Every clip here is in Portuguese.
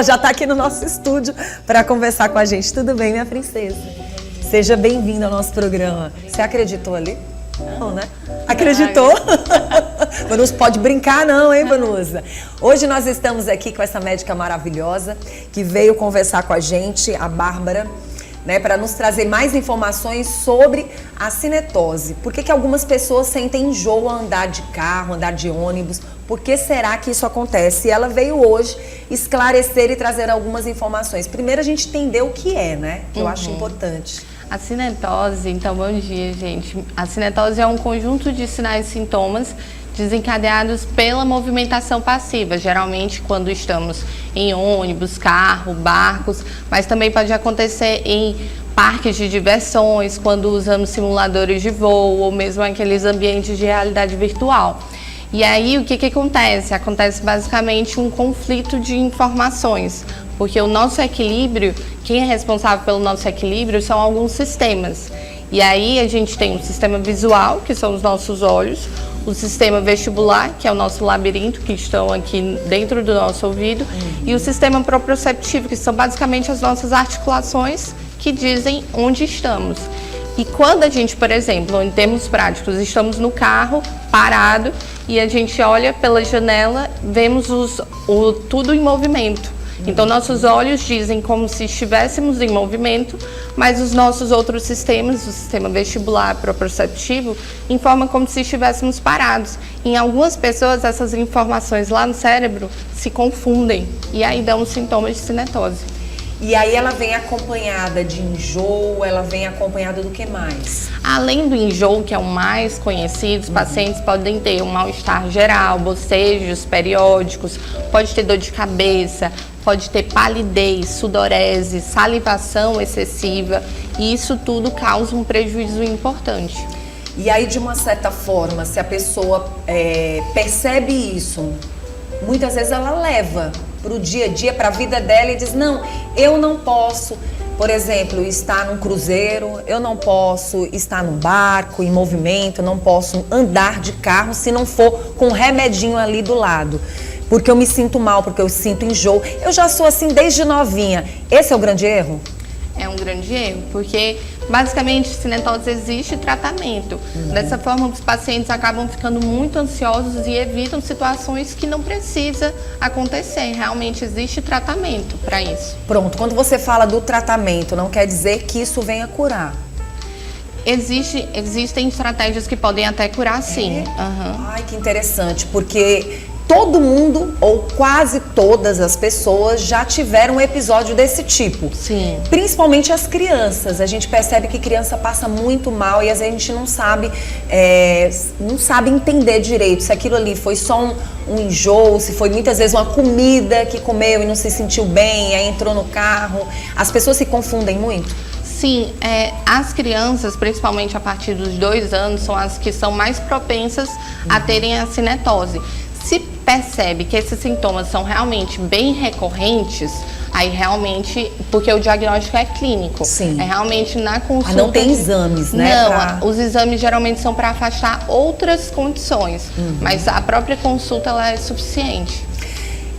ela já está aqui no nosso estúdio para conversar com a gente. Tudo bem, minha princesa? Seja bem-vinda ao nosso programa. Você acreditou ali? Não, né? Acreditou? Vanusa, pode brincar não, hein, Vanusa? Hoje nós estamos aqui com essa médica maravilhosa que veio conversar com a gente, a Bárbara, né, para nos trazer mais informações sobre a cinetose. Por que algumas pessoas sentem enjoo ao andar de carro, andar de ônibus? Por que será que isso acontece? E ela veio hoje esclarecer e trazer algumas informações. Primeiro a gente entender o que é, né? Que eu acho importante. A cinetose, então, bom dia, gente. A cinetose é um conjunto de sinais e sintomas desencadeados pela movimentação passiva, geralmente quando estamos em ônibus, carro, barcos, mas também pode acontecer em parques de diversões, quando usamos simuladores de voo ou mesmo aqueles ambientes de realidade virtual. E aí, o que acontece? Acontece basicamente um conflito de informações, porque o nosso equilíbrio, quem é responsável pelo nosso equilíbrio são alguns sistemas. E aí a gente tem o sistema visual, que são os nossos olhos, o sistema vestibular, que é o nosso labirinto, que estão aqui dentro do nosso ouvido, e o sistema proprioceptivo, que são basicamente as nossas articulações que dizem onde estamos. E quando a gente, por exemplo, em termos práticos, estamos no carro, parado, e a gente olha pela janela, vemos tudo em movimento. Então, nossos olhos dizem como se estivéssemos em movimento, mas os nossos outros sistemas, o sistema vestibular, proprioceptivo, informam como se estivéssemos parados. Em algumas pessoas, essas informações lá no cérebro se confundem e aí dão os sintomas de cinetose. E aí ela vem acompanhada de enjoo, ela vem acompanhada do que mais? Além do enjoo, que é o mais conhecido, os pacientes podem ter um mal-estar geral, bocejos periódicos, pode ter dor de cabeça, pode ter palidez, sudorese, salivação excessiva, e isso tudo causa um prejuízo importante. E aí, de uma certa forma, se a pessoa percebe isso, muitas vezes ela leva para o dia a dia, para a vida dela e diz, não, eu não posso, por exemplo, estar num cruzeiro, eu não posso estar num barco em movimento, eu não posso andar de carro se não for com um remedinho ali do lado, porque eu me sinto mal, porque eu sinto enjoo. Eu já sou assim desde novinha. Esse é o grande erro? É um grande erro, porque basicamente cinetose existe tratamento. Dessa forma, os pacientes acabam ficando muito ansiosos e evitam situações que não precisa acontecer. Realmente existe tratamento para isso. Pronto, quando você fala do tratamento, não quer dizer que isso venha curar. Existem estratégias que podem até curar, sim. Ai, que interessante, porque todo mundo, ou quase todas as pessoas, já tiveram um episódio desse tipo. Sim. Principalmente as crianças. A gente percebe que criança passa muito mal e às vezes a gente não sabe entender direito se aquilo ali foi só um enjoo, se foi muitas vezes uma comida que comeu e não se sentiu bem, aí entrou no carro. As pessoas se confundem muito. Sim, as crianças, principalmente a partir dos 2 anos, são as que são mais propensas a terem a cinetose. Se percebe que esses sintomas são realmente bem recorrentes, aí realmente, porque o diagnóstico é clínico. Sim. É realmente na consulta. Não tem exames, né? Não, os exames geralmente são para afastar outras condições, mas a própria consulta ela é suficiente.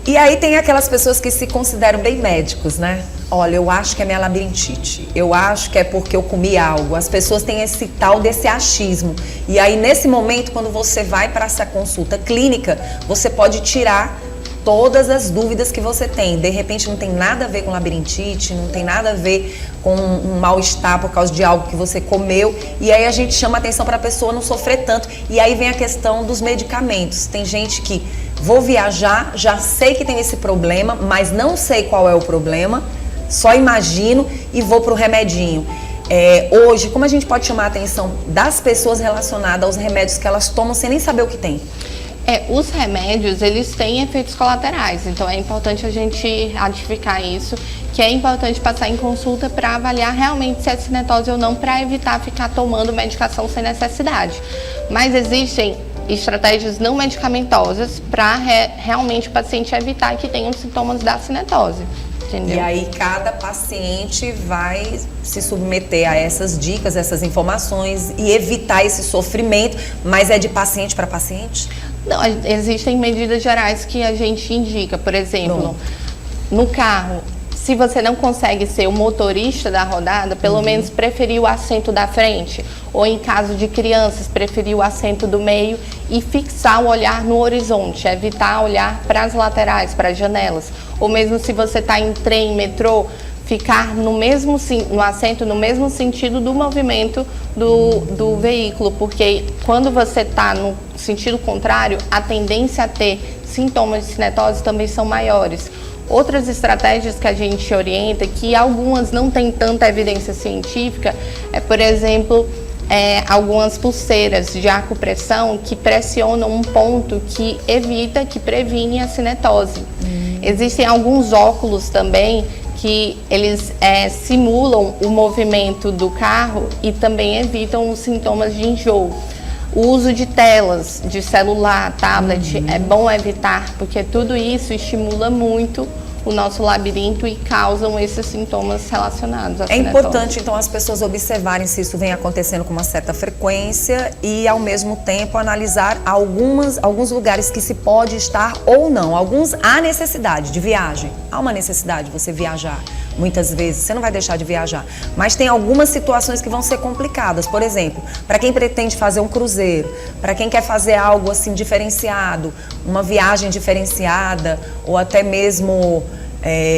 E aí tem aquelas pessoas que se consideram bem médicos, né? Olha, eu acho que é minha labirintite, eu acho que é porque eu comi algo. As pessoas têm esse tal desse achismo. E aí, nesse momento, quando você vai para essa consulta clínica, você pode tirar todas as dúvidas que você tem. De repente, não tem nada a ver com labirintite, não tem nada a ver com um mal-estar por causa de algo que você comeu. E aí a gente chama atenção para a pessoa não sofrer tanto. E aí vem a questão dos medicamentos. Tem gente que vou viajar, já sei que tem esse problema, mas não sei qual é o problema. Só imagino e vou para o remedinho. Hoje, como a gente pode chamar a atenção das pessoas relacionadas aos remédios que elas tomam sem nem saber o que tem? Os remédios, eles têm efeitos colaterais, então é importante a gente ratificar isso, que é importante passar em consulta para avaliar realmente se é cinetose ou não, para evitar ficar tomando medicação sem necessidade. Mas existem estratégias não medicamentosas para realmente o paciente evitar que tenha os sintomas da cinetose. Entendeu? E aí cada paciente vai se submeter a essas dicas, essas informações e evitar esse sofrimento, mas é de paciente para paciente? Não, existem medidas gerais que a gente indica, por exemplo, no carro, se você não consegue ser o motorista da rodada, pelo menos preferir o assento da frente. Ou em caso de crianças, preferir o assento do meio e fixar o olhar no horizonte, evitar olhar para as laterais, para as janelas. Ou mesmo se você está em trem, metrô, ficar no assento no mesmo sentido do movimento do veículo, porque quando você está no sentido contrário, a tendência a ter sintomas de cinetose também são maiores. Outras estratégias que a gente orienta, que algumas não têm tanta evidência científica, é, por exemplo, algumas pulseiras de acupressão que pressionam um ponto que evita, que previne a cinetose. Existem alguns óculos também que eles simulam o movimento do carro e também evitam os sintomas de enjoo. O uso de telas, de celular, tablet, é bom evitar, porque tudo isso estimula muito o nosso labirinto e causam esses sintomas relacionados à cinetose. É importante, então, as pessoas observarem se isso vem acontecendo com uma certa frequência e, ao mesmo tempo, analisar alguns lugares que se pode estar ou não. Alguns há necessidade de viagem. Há uma necessidade de você viajar. Muitas vezes você não vai deixar de viajar. Mas tem algumas situações que vão ser complicadas. Por exemplo, para quem pretende fazer um cruzeiro, para quem quer fazer algo assim diferenciado, uma viagem diferenciada, ou até mesmo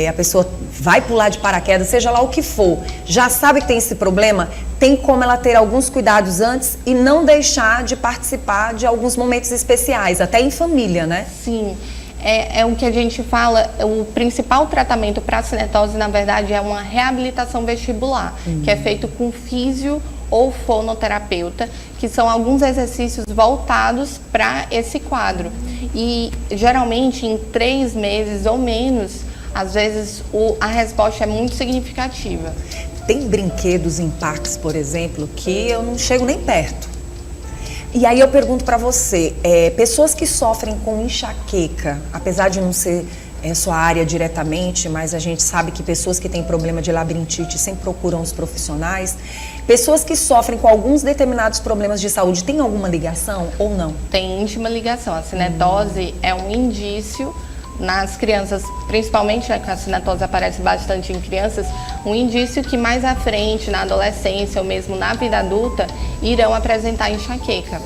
a pessoa vai pular de paraquedas, seja lá o que for, já sabe que tem esse problema, tem como ela ter alguns cuidados antes e não deixar de participar de alguns momentos especiais, até em família, né? Sim. É o que a gente fala, o principal tratamento para a cinetose, na verdade, é uma reabilitação vestibular, que é feito com físio ou fonoterapeuta, que são alguns exercícios voltados para esse quadro. E, geralmente, em 3 meses ou menos, às vezes, a resposta é muito significativa. Tem brinquedos em parques, por exemplo, que eu não chego nem perto. E aí eu pergunto para você, pessoas que sofrem com enxaqueca, apesar de não ser sua área diretamente, mas a gente sabe que pessoas que têm problema de labirintite sempre procuram os profissionais. Pessoas que sofrem com alguns determinados problemas de saúde, tem alguma ligação ou não? Tem íntima ligação. A cinetose é um indício nas crianças, principalmente, né, que a cinetose aparece bastante em crianças, um indício que mais à frente, na adolescência ou mesmo na vida adulta, irão apresentar enxaqueca.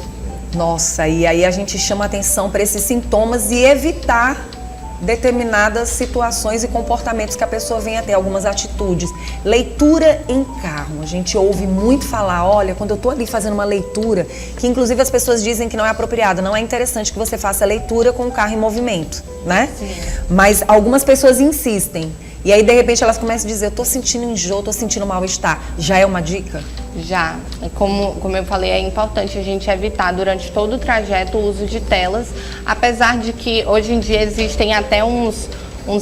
Nossa, e aí a gente chama atenção para esses sintomas e evitar determinadas situações e comportamentos que a pessoa venha a ter, algumas atitudes. Leitura em carro, a gente ouve muito falar, olha, quando eu tô ali fazendo uma leitura, que inclusive as pessoas dizem que não é apropriado, não é interessante que você faça leitura com o carro em movimento, né? Sim. Mas algumas pessoas insistem, e aí de repente elas começam a dizer, eu tô sentindo enjoo, tô sentindo mal-estar. Já é uma dica? Já. Como eu falei, é importante a gente evitar durante todo o trajeto o uso de telas, apesar de que hoje em dia existem até uns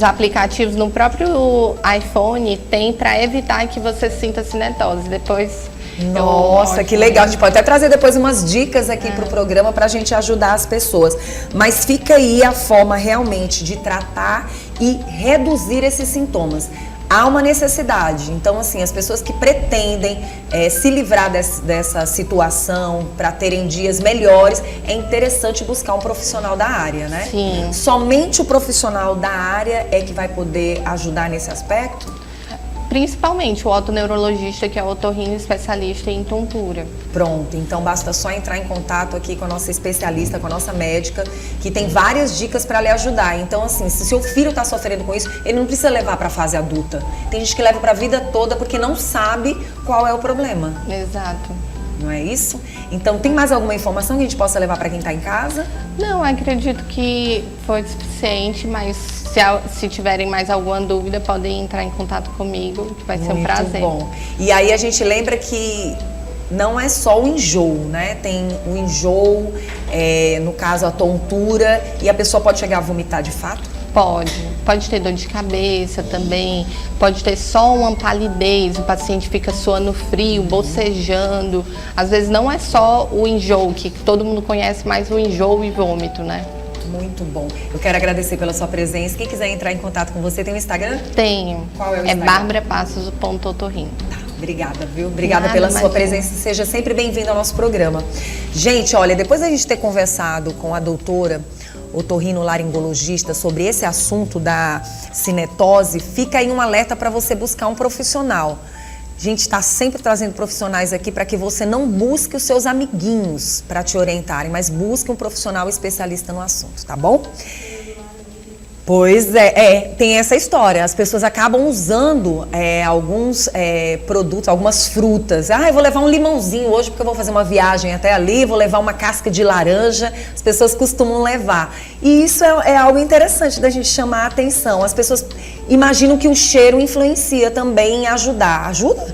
aplicativos no próprio iPhone, tem para evitar que você sinta cinetose. Depois... Nossa, que legal. A gente pode até trazer depois umas dicas aqui para o programa para a gente ajudar as pessoas. Mas fica aí a forma realmente de tratar e reduzir esses sintomas. Há uma necessidade, então assim, as pessoas que pretendem se livrar dessa situação para terem dias melhores, é interessante buscar um profissional da área, né? Sim. Somente o profissional da área é que vai poder ajudar nesse aspecto? Principalmente o otoneurologista, que é o otorrino especialista em tontura. Pronto, então basta só entrar em contato aqui com a nossa especialista, com a nossa médica, que tem várias dicas para lhe ajudar. Então, assim, se seu filho está sofrendo com isso, ele não precisa levar para a fase adulta. Tem gente que leva para a vida toda porque não sabe qual é o problema. Exato. Não é isso? Então, tem mais alguma informação que a gente possa levar para quem está em casa? Não, acredito que foi suficiente, mas se tiverem mais alguma dúvida, podem entrar em contato comigo, que vai ser um prazer. Muito bom. E aí a gente lembra que não é só o enjoo, né? Tem o enjoo, no caso a tontura, e a pessoa pode chegar a vomitar de fato? Pode ter dor de cabeça também, pode ter só uma palidez, o paciente fica suando frio, bocejando. Às vezes não é só o enjoo, que todo mundo conhece, mas o enjoo e vômito, né? Muito bom. Eu quero agradecer pela sua presença. Quem quiser entrar em contato com você, tem um Instagram? Tenho. Qual é o É Instagram? barbarapassos.otorrino. Tá, obrigada, viu? Obrigada Nada, pela sua imagina. presença. Seja sempre bem-vindo ao nosso programa. Gente, olha, depois da gente ter conversado com a doutora, otorrinolaringologista sobre esse assunto da cinetose, fica aí um alerta para você buscar um profissional. A gente está sempre trazendo profissionais aqui para que você não busque os seus amiguinhos para te orientarem, mas busque um profissional especialista no assunto, tá bom? Pois tem essa história. As pessoas acabam usando alguns produtos, algumas frutas. Eu vou levar um limãozinho hoje porque eu vou fazer uma viagem até ali, vou levar uma casca de laranja. As pessoas costumam levar. E isso é algo interessante da gente chamar a atenção. As pessoas imaginam que o cheiro influencia também em ajudar. Ajuda?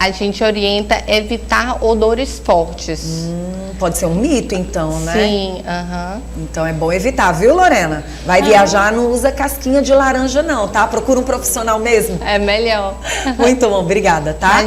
A gente orienta evitar odores fortes. Pode ser um mito, então, né? Sim, Então é bom evitar, viu, Lorena? Vai viajar, não usa casquinha de laranja não, tá? Procura um profissional mesmo. É melhor. Muito bom, obrigada, tá?